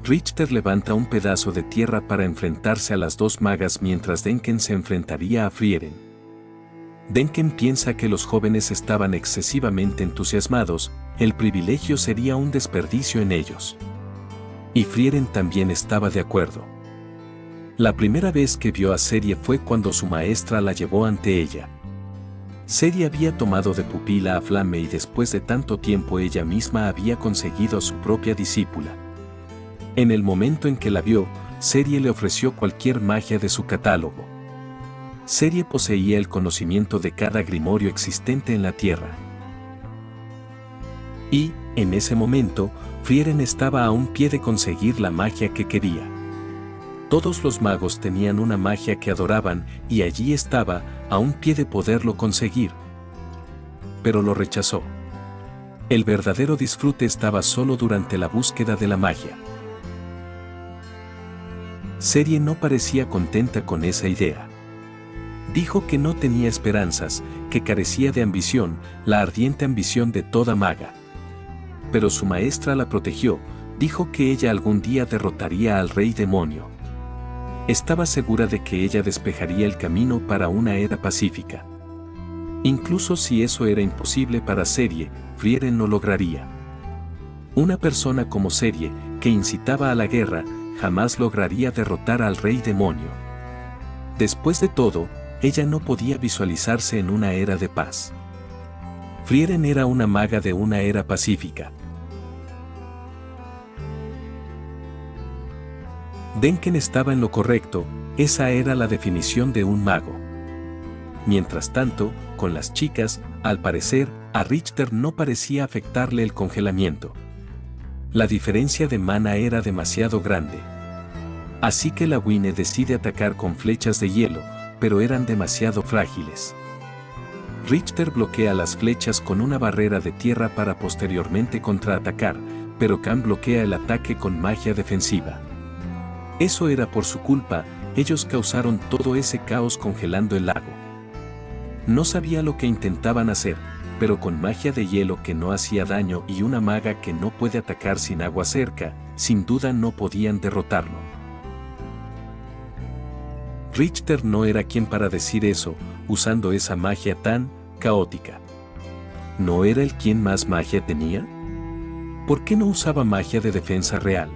Richter levanta un pedazo de tierra para enfrentarse a las dos magas mientras Denken se enfrentaría a Frieren. Denken piensa que los jóvenes estaban excesivamente entusiasmados, el privilegio sería un desperdicio en ellos. Y Frieren también estaba de acuerdo. La primera vez que vio a Serie fue cuando su maestra la llevó ante ella. Serie había tomado de pupila a Flamme y después de tanto tiempo ella misma había conseguido a su propia discípula. En el momento en que la vio, Serie le ofreció cualquier magia de su catálogo. Serie poseía el conocimiento de cada grimorio existente en la Tierra. Y, en ese momento, Frieren estaba a un pie de conseguir la magia que quería. Todos los magos tenían una magia que adoraban y allí estaba, a un pie de poderlo conseguir. Pero lo rechazó. El verdadero disfrute estaba solo durante la búsqueda de la magia. Serie no parecía contenta con esa idea. Dijo que no tenía esperanzas, que carecía de ambición, la ardiente ambición de toda maga. Pero su maestra la protegió, dijo que ella algún día derrotaría al rey demonio. Estaba segura de que ella despejaría el camino para una era pacífica. Incluso si eso era imposible para Serie, Frieren lo lograría. Una persona como Serie, que incitaba a la guerra, jamás lograría derrotar al rey demonio. Después de todo, ella no podía visualizarse en una era de paz. Frieren era una maga de una era pacífica. Denken estaba en lo correcto, esa era la definición de un mago. Mientras tanto, con las chicas, al parecer, a Richter no parecía afectarle el congelamiento. La diferencia de mana era demasiado grande. Así que la Winne decide atacar con flechas de hielo, pero eran demasiado frágiles. Richter bloquea las flechas con una barrera de tierra para posteriormente contraatacar, pero Khan bloquea el ataque con magia defensiva. Eso era por su culpa, ellos causaron todo ese caos congelando el lago. No sabía lo que intentaban hacer, pero con magia de hielo que no hacía daño y una maga que no puede atacar sin agua cerca, sin duda no podían derrotarlo. Richter no era quien para decir eso, usando esa magia tan caótica. ¿No era el quien más magia tenía? ¿Por qué no usaba magia de defensa real?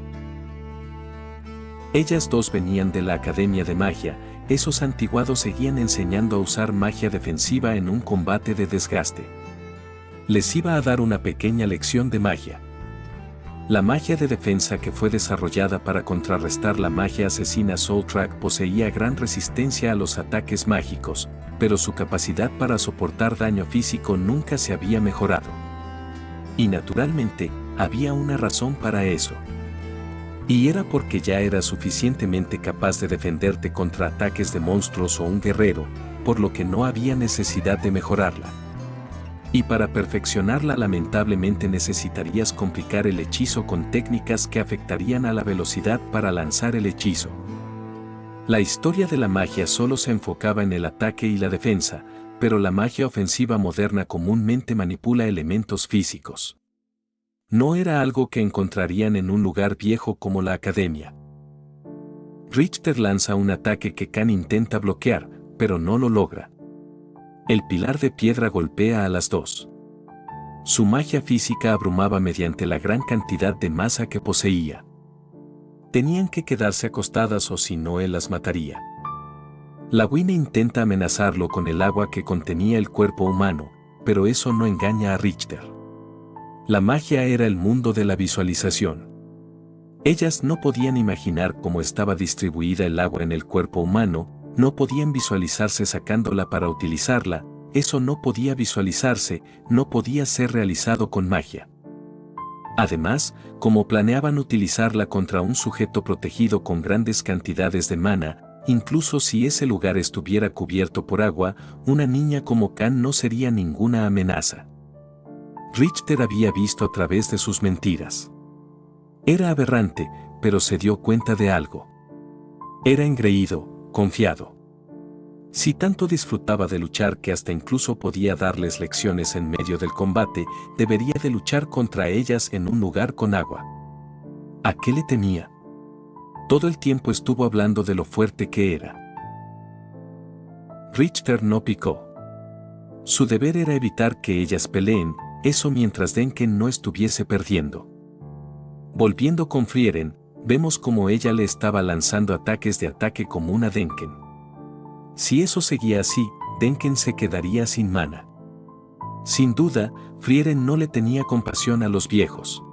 Ellas dos venían de la Academia de Magia, esos antiguados seguían enseñando a usar magia defensiva en un combate de desgaste. Les iba a dar una pequeña lección de magia. La magia de defensa que fue desarrollada para contrarrestar la magia asesina Soultrack poseía gran resistencia a los ataques mágicos, pero su capacidad para soportar daño físico nunca se había mejorado. Y naturalmente, había una razón para eso. Y era porque ya era suficientemente capaz de defenderte contra ataques de monstruos o un guerrero, por lo que no había necesidad de mejorarla. Y para perfeccionarla lamentablemente necesitarías complicar el hechizo con técnicas que afectarían a la velocidad para lanzar el hechizo. La historia de la magia solo se enfocaba en el ataque y la defensa, pero la magia ofensiva moderna comúnmente manipula elementos físicos. No era algo que encontrarían en un lugar viejo como la Academia. Richter lanza un ataque que Khan intenta bloquear, pero no lo logra. El pilar de piedra golpea a las dos. Su magia física abrumaba mediante la gran cantidad de masa que poseía. Tenían que quedarse acostadas o si no él las mataría. La Winne intenta amenazarlo con el agua que contenía el cuerpo humano, pero eso no engaña a Richter. La magia era el mundo de la visualización. Ellas no podían imaginar cómo estaba distribuida el agua en el cuerpo humano, no podían visualizarse sacándola para utilizarla, eso no podía visualizarse, no podía ser realizado con magia. Además, como planeaban utilizarla contra un sujeto protegido con grandes cantidades de mana, incluso si ese lugar estuviera cubierto por agua, una niña como Khan no sería ninguna amenaza. Richter había visto a través de sus mentiras. Era aberrante, pero se dio cuenta de algo. Era engreído, confiado. Si tanto disfrutaba de luchar que hasta incluso podía darles lecciones en medio del combate, debería de luchar contra ellas en un lugar con agua. ¿A qué le temía? Todo el tiempo estuvo hablando de lo fuerte que era. Richter no picó. Su deber era evitar que ellas peleen, eso mientras Denken no estuviese perdiendo. Volviendo con Frieren, vemos como ella le estaba lanzando ataques de ataque común a Denken. Si eso seguía así, Denken se quedaría sin mana. Sin duda, Frieren no le tenía compasión a los viejos.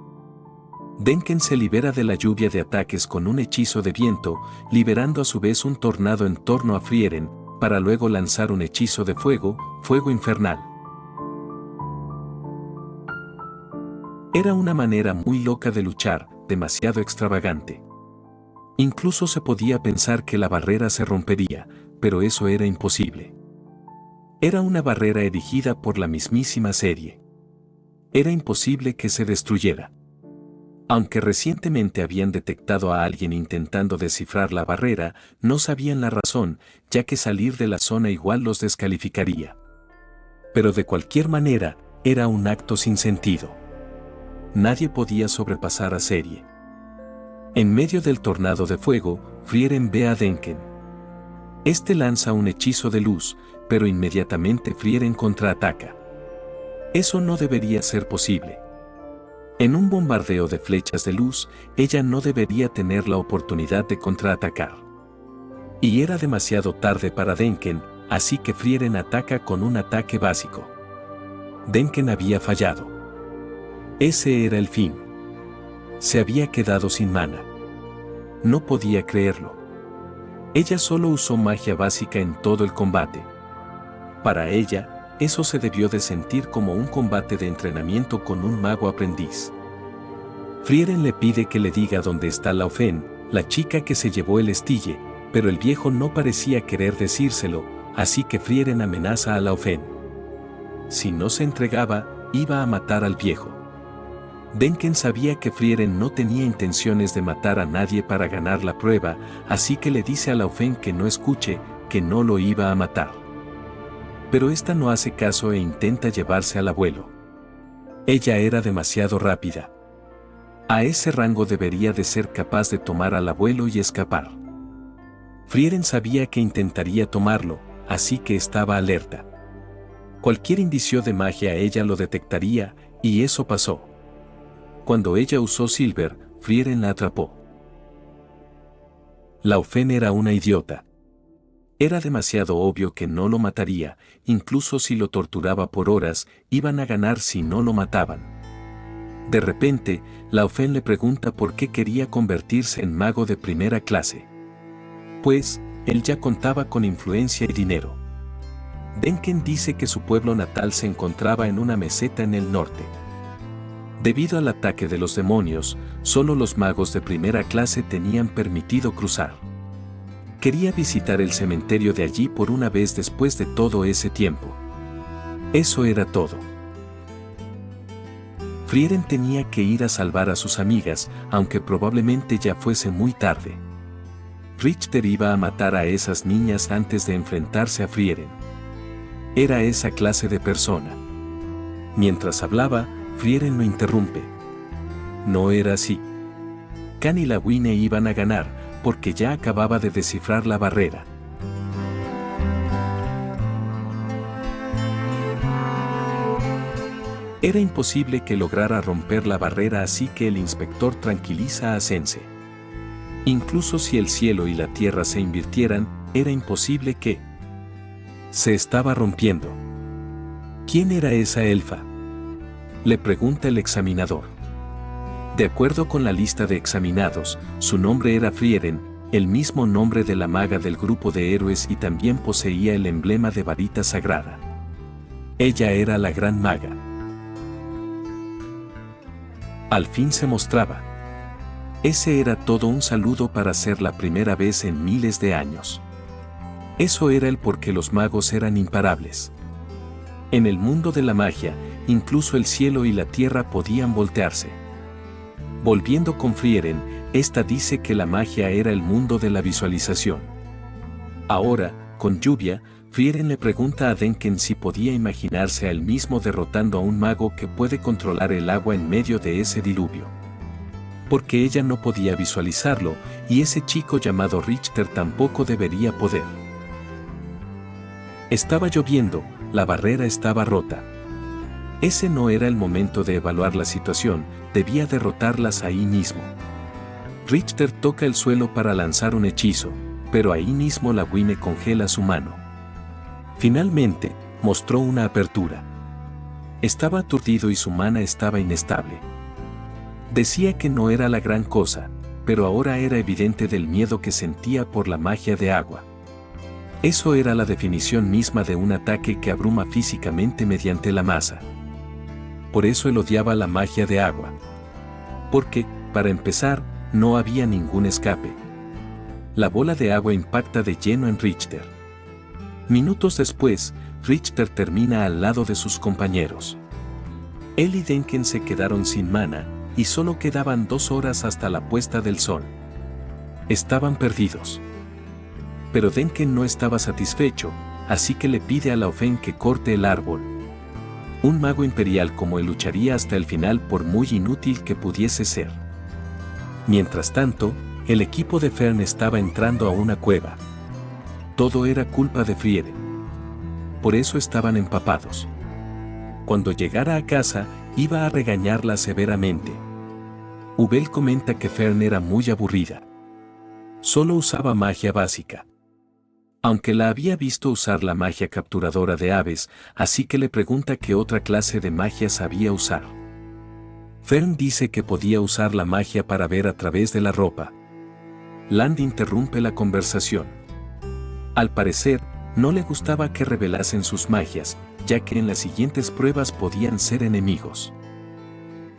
Denken se libera de la lluvia de ataques con un hechizo de viento, liberando a su vez un tornado en torno a Frieren, para luego lanzar un hechizo de fuego, fuego infernal. Era una manera muy loca de luchar, demasiado extravagante. Incluso se podía pensar que la barrera se rompería, pero eso era imposible. Era una barrera erigida por la mismísima serie. Era imposible que se destruyera. Aunque recientemente habían detectado a alguien intentando descifrar la barrera, no sabían la razón, ya que salir de la zona igual los descalificaría. Pero de cualquier manera, era un acto sin sentido. Nadie podía sobrepasar a serie. En medio del tornado de fuego, Frieren ve a Denken. Este lanza un hechizo de luz, pero inmediatamente Frieren contraataca. Eso no debería ser posible. En un bombardeo de flechas de luz, ella no debería tener la oportunidad de contraatacar. Y era demasiado tarde para Denken, así que Frieren ataca con un ataque básico. Denken había fallado. Ese era el fin. Se había quedado sin mana. No podía creerlo. Ella solo usó magia básica en todo el combate. Para ella, eso se debió de sentir como un combate de entrenamiento con un mago aprendiz. Frieren le pide que le diga dónde está Laufen, la chica que se llevó el estille, pero el viejo no parecía querer decírselo, así que Frieren amenaza a Laufen. Si no se entregaba, iba a matar al viejo. Denken sabía que Frieren no tenía intenciones de matar a nadie para ganar la prueba, así que le dice a Laufen que no escuche, que no lo iba a matar. Pero esta no hace caso e intenta llevarse al abuelo. Ella era demasiado rápida. A ese rango debería de ser capaz de tomar al abuelo y escapar. Frieren sabía que intentaría tomarlo, así que estaba alerta. Cualquier indicio de magia ella lo detectaría, y eso pasó. Cuando ella usó Silver, Frieren la atrapó. Laufen era una idiota. Era demasiado obvio que no lo mataría, incluso si lo torturaba por horas, iban a ganar si no lo mataban. De repente, Laufen le pregunta por qué quería convertirse en mago de primera clase. Pues, él ya contaba con influencia y dinero. Denken dice que su pueblo natal se encontraba en una meseta en el norte. Debido al ataque de los demonios, solo los magos de primera clase tenían permitido cruzar. Quería visitar el cementerio de allí por una vez después de todo ese tiempo. Eso era todo. Frieren tenía que ir a salvar a sus amigas, aunque probablemente ya fuese muy tarde. Richter iba a matar a esas niñas antes de enfrentarse a Frieren. Era esa clase de persona. Mientras hablaba, Frieren lo interrumpe. No era así. Khan y la Winne iban a ganar, porque ya acababa de descifrar la barrera. Era imposible que lograra romper la barrera, así que el inspector tranquiliza a Sensei. Incluso si el cielo y la tierra se invirtieran, era imposible que... Se estaba rompiendo. ¿Quién era esa elfa?, le pregunta el examinador. De acuerdo con la lista de examinados, su nombre era Frieren, el mismo nombre de la maga del grupo de héroes, y también poseía el emblema de varita sagrada. Ella era la gran maga. Al fin se mostraba. Ese era todo un saludo para ser la primera vez en miles de años. Eso era el por qué los magos eran imparables. En el mundo de la magia, incluso el cielo y la tierra podían voltearse. Volviendo con Frieren, esta dice que la magia era el mundo de la visualización. Ahora, con lluvia, Frieren le pregunta a Denken si podía imaginarse a él mismo derrotando a un mago que puede controlar el agua en medio de ese diluvio. Porque ella no podía visualizarlo, y ese chico llamado Richter tampoco debería poder. Estaba lloviendo, la barrera estaba rota. Ese no era el momento de evaluar la situación, debía derrotarlas ahí mismo. Richter toca el suelo para lanzar un hechizo, pero ahí mismo la Wine congela su mano. Finalmente, mostró una apertura. Estaba aturdido y su mana estaba inestable. Decía que no era la gran cosa, pero ahora era evidente del miedo que sentía por la magia de agua. Eso era la definición misma de un ataque que abruma físicamente mediante la masa. Por eso él odiaba la magia de agua. Porque, para empezar, no había ningún escape. La bola de agua impacta de lleno en Richter. Minutos después, Richter termina al lado de sus compañeros. Él y Denken se quedaron sin mana, y solo quedaban 2 horas hasta la puesta del sol. Estaban perdidos. Pero Denken no estaba satisfecho, así que le pide a Laofen que corte el árbol. Un mago imperial como él lucharía hasta el final por muy inútil que pudiese ser. Mientras tanto, el equipo de Fern estaba entrando a una cueva. Todo era culpa de Frieden. Por eso estaban empapados. Cuando llegara a casa, iba a regañarla severamente. Ubel comenta que Fern era muy aburrida. Solo usaba magia básica. Aunque la había visto usar la magia capturadora de aves, así que le pregunta qué otra clase de magia sabía usar. Fern dice que podía usar la magia para ver a través de la ropa. Land interrumpe la conversación. Al parecer, no le gustaba que revelasen sus magias, ya que en las siguientes pruebas podían ser enemigos.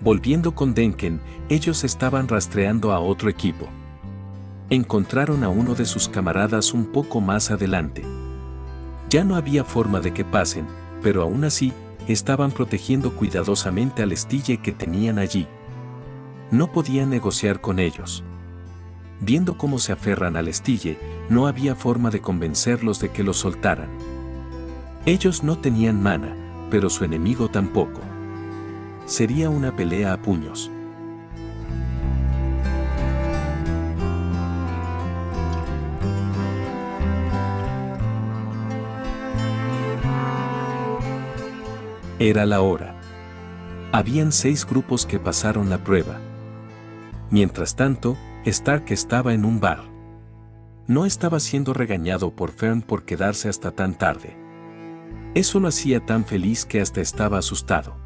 Volviendo con Denken, ellos estaban rastreando a otro equipo. Encontraron a uno de sus camaradas un poco más adelante. Ya no había forma de que pasen, pero aún así, estaban protegiendo cuidadosamente al Stille que tenían allí. No podían negociar con ellos. Viendo cómo se aferran al Stille, no había forma de convencerlos de que lo soltaran. Ellos no tenían mana, pero su enemigo tampoco. Sería una pelea a puños. Era la hora. Habían 6 grupos que pasaron la prueba. Mientras tanto, Stark estaba en un bar. No estaba siendo regañado por Fern por quedarse hasta tan tarde. Eso lo hacía tan feliz que hasta estaba asustado.